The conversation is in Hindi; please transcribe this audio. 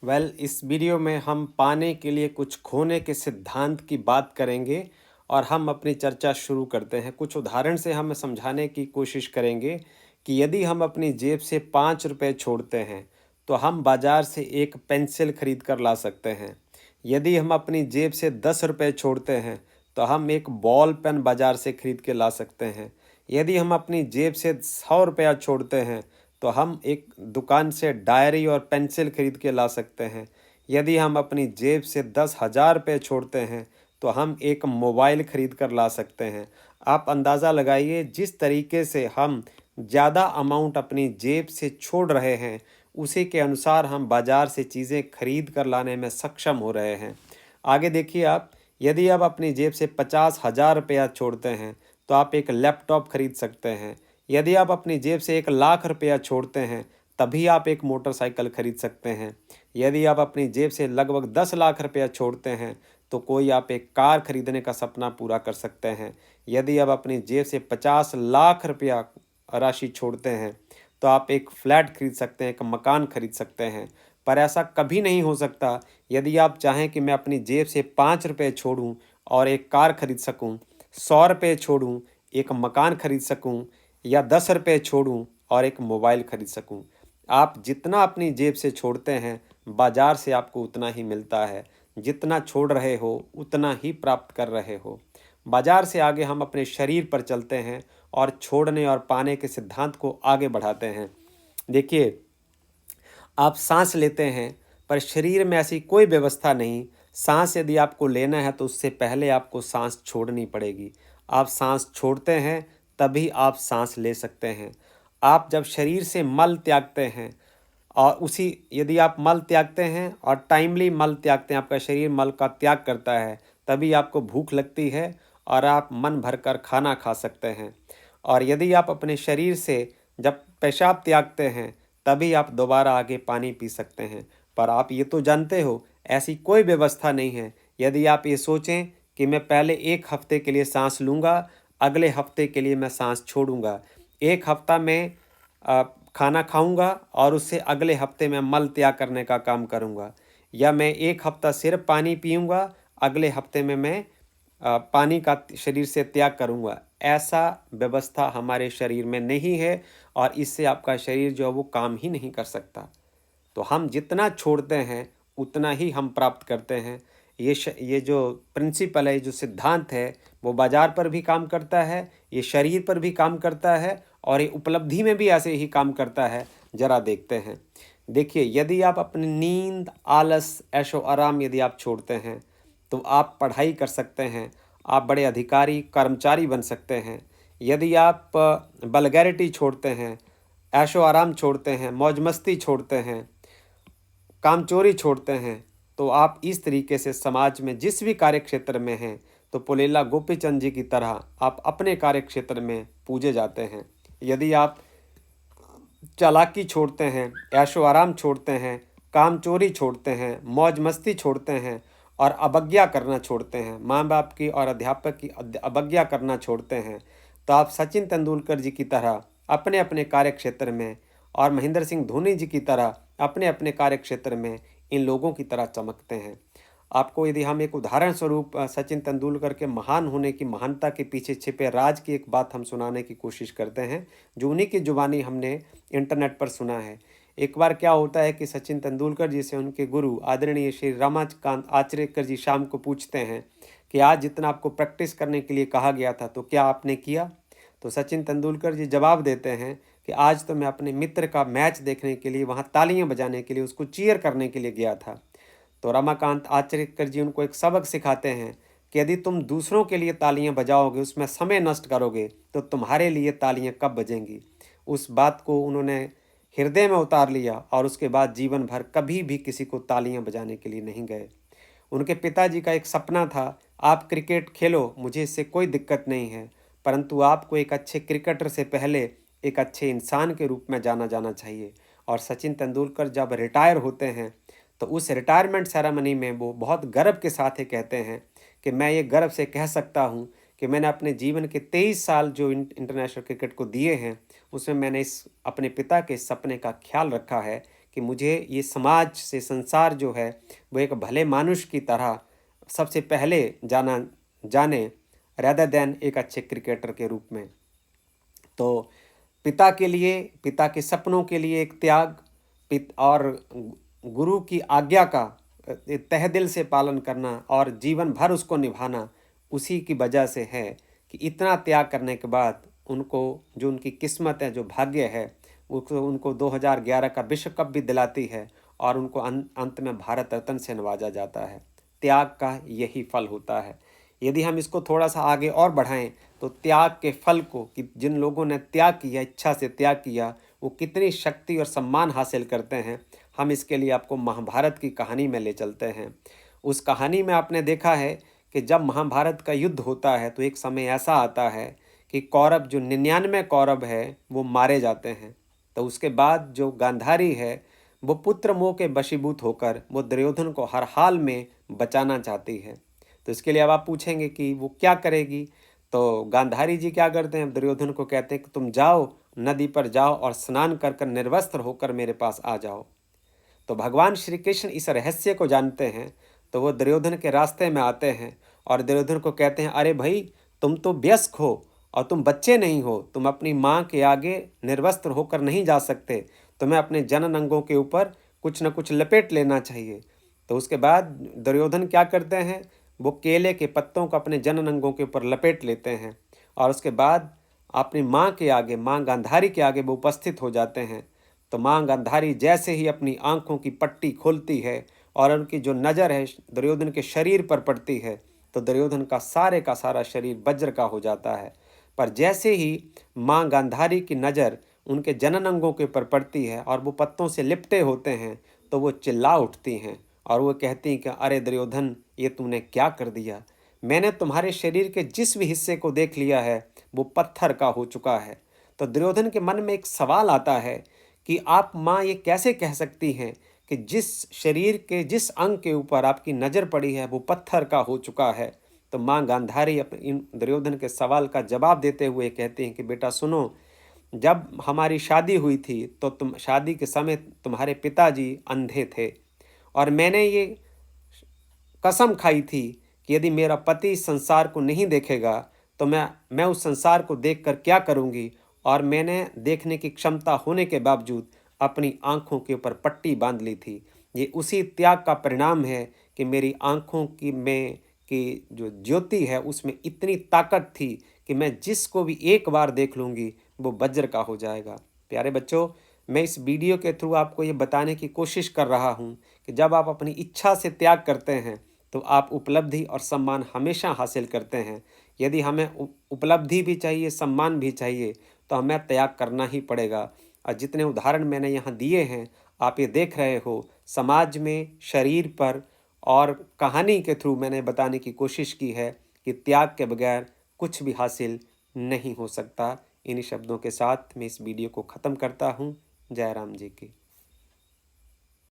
इस वीडियो में हम पाने के लिए कुछ खोने के सिद्धांत की बात करेंगे और हम अपनी चर्चा शुरू करते हैं। कुछ उदाहरण से हम समझाने की कोशिश करेंगे कि यदि हम अपनी जेब से 5 रुपये छोड़ते हैं तो हम बाज़ार से एक पेंसिल खरीद कर ला सकते हैं। यदि हम अपनी जेब से 10 रुपये छोड़ते हैं तो हम एक बॉल पेन बाज़ार से खरीद के ला सकते हैं। यदि हम अपनी जेब से 100 रुपया छोड़ते हैं तो हम एक दुकान से डायरी और पेंसिल खरीद के ला सकते हैं। यदि हम अपनी जेब से 10,000 रुपये छोड़ते हैं तो हम एक मोबाइल खरीद कर ला सकते हैं। आप अंदाज़ा लगाइए, जिस तरीके से हम ज़्यादा अमाउंट अपनी जेब से छोड़ रहे हैं उसी के अनुसार हम बाज़ार से चीज़ें खरीद कर लाने में सक्षम हो रहे हैं। आगे देखिए आप, यदि आप अपनी जेब से 50,000 रुपया छोड़ते हैं तो आप एक लैपटॉप खरीद सकते हैं। यदि आप अपनी जेब से 1,00,000 रुपया छोड़ते हैं तभी आप एक मोटरसाइकिल खरीद सकते हैं। यदि आप अपनी जेब से लगभग 10 लाख रुपया छोड़ते हैं तो कोई आप एक कार खरीदने का सपना पूरा कर सकते हैं। यदि आप अपनी जेब से 50 लाख रुपया राशि छोड़ते हैं तो आप एक फ्लैट खरीद सकते हैं, एक मकान खरीद सकते हैं। पर ऐसा कभी नहीं हो सकता यदि आप चाहें कि मैं अपनी जेब से 5 रुपये छोड़ूं और एक कार खरीद सकूं, 100 रुपये छोड़ूं, एक मकान खरीद सकूं, या 10 रुपये छोड़ूं और एक मोबाइल खरीद सकूं। आप जितना अपनी जेब से छोड़ते हैं बाज़ार से आपको उतना ही मिलता है। जितना छोड़ रहे हो उतना ही प्राप्त कर रहे हो। बाज़ार से आगे हम अपने शरीर पर चलते हैं और छोड़ने और पाने के सिद्धांत को आगे बढ़ाते हैं। देखिए, आप सांस लेते हैं पर शरीर में ऐसी कोई व्यवस्था नहीं। सांस यदि आपको लेना है तो उससे पहले आपको सांस छोड़नी पड़ेगी। आप सांस छोड़ते हैं तभी आप सांस ले सकते हैं। आप जब शरीर से मल त्यागते हैं और उसी यदि आप मल त्यागते हैं और टाइमली मल त्यागते हैं, आपका शरीर मल का त्याग करता है, तभी आपको भूख लगती है और आप मन भरकर खाना खा सकते हैं। और यदि आप अपने शरीर से जब पेशाब त्यागते हैं तभी आप दोबारा आगे पानी पी सकते हैं। पर आप ये तो जानते हो, ऐसी कोई व्यवस्था नहीं है। यदि आप ये सोचें कि मैं पहले 1 हफ्ते के लिए सांस लूँगा, अगले हफ्ते के लिए मैं सांस छोड़ूंगा, 1 हफ्ता में खाना खाऊंगा और उससे अगले हफ्ते में मल त्याग करने का काम करूंगा, या मैं 1 हफ्ता सिर्फ पानी पीऊंगा, अगले हफ्ते में मैं पानी का शरीर से त्याग करूंगा। ऐसा व्यवस्था हमारे शरीर में नहीं है और इससे आपका शरीर जो है वो काम ही नहीं कर सकता। तो हम जितना छोड़ते हैं उतना ही हम प्राप्त करते हैं। ये जो प्रिंसिपल है, जो सिद्धांत है, वो बाज़ार पर भी काम करता है, ये शरीर पर भी काम करता है और ये उपलब्धि में भी ऐसे ही काम करता है। ज़रा देखते हैं। देखिए, यदि आप अपनी नींद, आलस, ऐशो आराम यदि आप छोड़ते हैं तो आप पढ़ाई कर सकते हैं, आप बड़े अधिकारी, कर्मचारी बन सकते हैं। यदि आप वल्गैरिटी छोड़ते हैं, ऐशो आराम छोड़ते हैं, मौज मस्ती छोड़ते हैं, कामचोरी छोड़ते हैं, तो आप इस तरीके से समाज में जिस भी कार्य क्षेत्र में हैं तो पुलेला गोपीचंद जी की तरह आप अपने कार्य क्षेत्र में पूजे जाते हैं। यदि आप चालाकी छोड़ते हैं, ऐशो आराम छोड़ते हैं, कामचोरी छोड़ते हैं, मौज मस्ती छोड़ते हैं और अवज्ञा करना छोड़ते हैं, माँ बाप की और अध्यापक की अवज्ञा करना छोड़ते हैं, तो आप सचिन तेंदुलकर जी की तरह अपने अपने कार्य क्षेत्र में और महेंद्र सिंह धोनी जी की तरह अपने अपने कार्य क्षेत्र में इन लोगों की तरह चमकते हैं। आपको यदि हम एक उदाहरण स्वरूप सचिन तेंदुलकर के महान होने की महानता के पीछे छिपे राज की एक बात हम सुनाने की कोशिश करते हैं, जो उन्हीं की जुबानी हमने इंटरनेट पर सुना है। एक बार क्या होता है कि सचिन तेंदुलकर जी से उनके गुरु आदरणीय श्री रमाकांत आचरेकर जी शाम को पूछते हैं कि आज जितना आपको प्रैक्टिस करने के लिए कहा गया था तो क्या आपने किया? तो सचिन तेंदुलकर जी जवाब देते हैं कि आज तो मैं अपने मित्र का मैच देखने के लिए, वहाँ तालियां बजाने के लिए, उसको चीयर करने के लिए गया था। तो रमाकांत आचरेकर जी उनको एक सबक सिखाते हैं कि यदि तुम दूसरों के लिए तालियां बजाओगे, उसमें समय नष्ट करोगे, तो तुम्हारे लिए तालियां कब बजेंगी। उस बात को उन्होंने हृदय में उतार लिया और उसके बाद जीवन भर कभी भी किसी को तालियां बजाने के लिए नहीं गए। उनके पिताजी का एक सपना था, आप क्रिकेट खेलो, मुझे इससे कोई दिक्कत नहीं है, परंतु आपको एक अच्छे क्रिकेटर से पहले एक अच्छे इंसान के रूप में जाना जाना चाहिए। और सचिन तेंदुलकर जब रिटायर होते हैं तो उस रिटायरमेंट सेरेमनी में वो बहुत गर्व के साथ ये कहते हैं कि मैं ये गर्व से कह सकता हूँ कि मैंने अपने जीवन के 23 साल जो इंटरनेशनल क्रिकेट को दिए हैं उसमें मैंने इस अपने पिता के सपने का ख्याल रखा है कि मुझे ये समाज से संसार जो है वो एक भले मानुष की तरह सबसे पहले जाने रेदर देन एक अच्छे क्रिकेटर के रूप में। तो पिता के लिए, पिता के सपनों के लिए एक त्याग, और गुरु की आज्ञा का तहे दिल से पालन करना और जीवन भर उसको निभाना, उसी की वजह से है कि इतना त्याग करने के बाद उनको जो उनकी किस्मत है, जो भाग्य है, उनको 2011 का विश्व कप भी दिलाती है और उनको अंत में भारत रत्न से नवाजा जाता है। त्याग का यही फल होता है। यदि हम इसको थोड़ा सा आगे और बढ़ाएं तो त्याग के फल को, कि जिन लोगों ने त्याग किया, इच्छा से त्याग किया, वो कितनी शक्ति और सम्मान हासिल करते हैं, हम इसके लिए आपको महाभारत की कहानी में ले चलते हैं। उस कहानी में आपने देखा है कि जब महाभारत का युद्ध होता है तो एक समय ऐसा आता है कि कौरव, जो 99 कौरव है, वो मारे जाते हैं। तो उसके बाद जो गांधारी है वो पुत्र मोह के वशीभूत होकर वो दुर्योधन को हर हाल में बचाना चाहती है। तो इसके लिए अब आप पूछेंगे कि वो क्या करेगी। तो गांधारी जी क्या करते हैं, दुर्योधन को कहते हैं कि तुम जाओ, नदी पर जाओ और स्नान कर कर निर्वस्त्र होकर मेरे पास आ जाओ। तो भगवान श्री कृष्ण इस रहस्य को जानते हैं, तो वो दुर्योधन के रास्ते में आते हैं और दुर्योधन को कहते हैं, अरे भाई, तुम तो वयस्क हो और तुम बच्चे नहीं हो, तुम अपनी माँ के आगे निर्वस्त्र होकर नहीं जा सकते, तुम्हें अपने जनन अंगों के ऊपर कुछ न कुछ लपेट लेना चाहिए। तो उसके बाद दुर्योधन क्या करते हैं, वो केले के पत्तों को अपने जनन अंगों के ऊपर लपेट लेते हैं और उसके बाद अपनी माँ के आगे, माँ गांधारी के आगे वो उपस्थित हो जाते हैं। तो माँ गांधारी जैसे ही अपनी आंखों की पट्टी खोलती है और उनकी जो नज़र है दुर्योधन के शरीर पर पड़ती है, तो दुर्योधन का सारा शरीर वज्र का हो जाता है। पर जैसे ही माँ गांधारी की नज़र उनके जनन अंगों के ऊपर पड़ती है और वो पत्तों से लिपटे होते हैं, तो वो चिल्ला उठती हैं और वो कहती हैं कि अरे दुर्योधन, ये तूने क्या कर दिया। मैंने तुम्हारे शरीर के जिस भी हिस्से को देख लिया है वो पत्थर का हो चुका है। तो दुर्योधन के मन में एक सवाल आता है कि आप माँ ये कैसे कह सकती हैं कि जिस शरीर के जिस अंग के ऊपर आपकी नज़र पड़ी है वो पत्थर का हो चुका है। तो माँ गांधारी इन दुर्योधन के सवाल का जवाब देते हुए कहती हैं कि बेटा सुनो, जब हमारी शादी हुई थी तो तुम शादी के समय तुम्हारे पिताजी अंधे थे और मैंने ये कसम खाई थी कि यदि मेरा पति इस संसार को नहीं देखेगा तो मैं उस संसार को देखकर क्या करूँगी। और मैंने देखने की क्षमता होने के बावजूद अपनी आँखों के ऊपर पट्टी बांध ली थी। ये उसी त्याग का परिणाम है कि मेरी आँखों की जो ज्योति है उसमें इतनी ताकत थी कि मैं जिसको भी एक बार देख लूँगी वो वज्र का हो जाएगा। प्यारे बच्चों, मैं इस वीडियो के थ्रू आपको ये बताने की कोशिश कर रहा हूँ कि जब आप अपनी इच्छा से त्याग करते हैं तो आप उपलब्धि और सम्मान हमेशा हासिल करते हैं। यदि हमें उपलब्धि भी चाहिए, सम्मान भी चाहिए, तो हमें त्याग करना ही पड़ेगा। और जितने उदाहरण मैंने यहाँ दिए हैं, आप ये देख रहे हो, समाज में, शरीर पर और कहानी के थ्रू मैंने बताने की कोशिश की है कि त्याग के बगैर कुछ भी हासिल नहीं हो सकता। इन्हीं शब्दों के साथ मैं इस वीडियो को ख़त्म करता हूँ। जय राम जी की।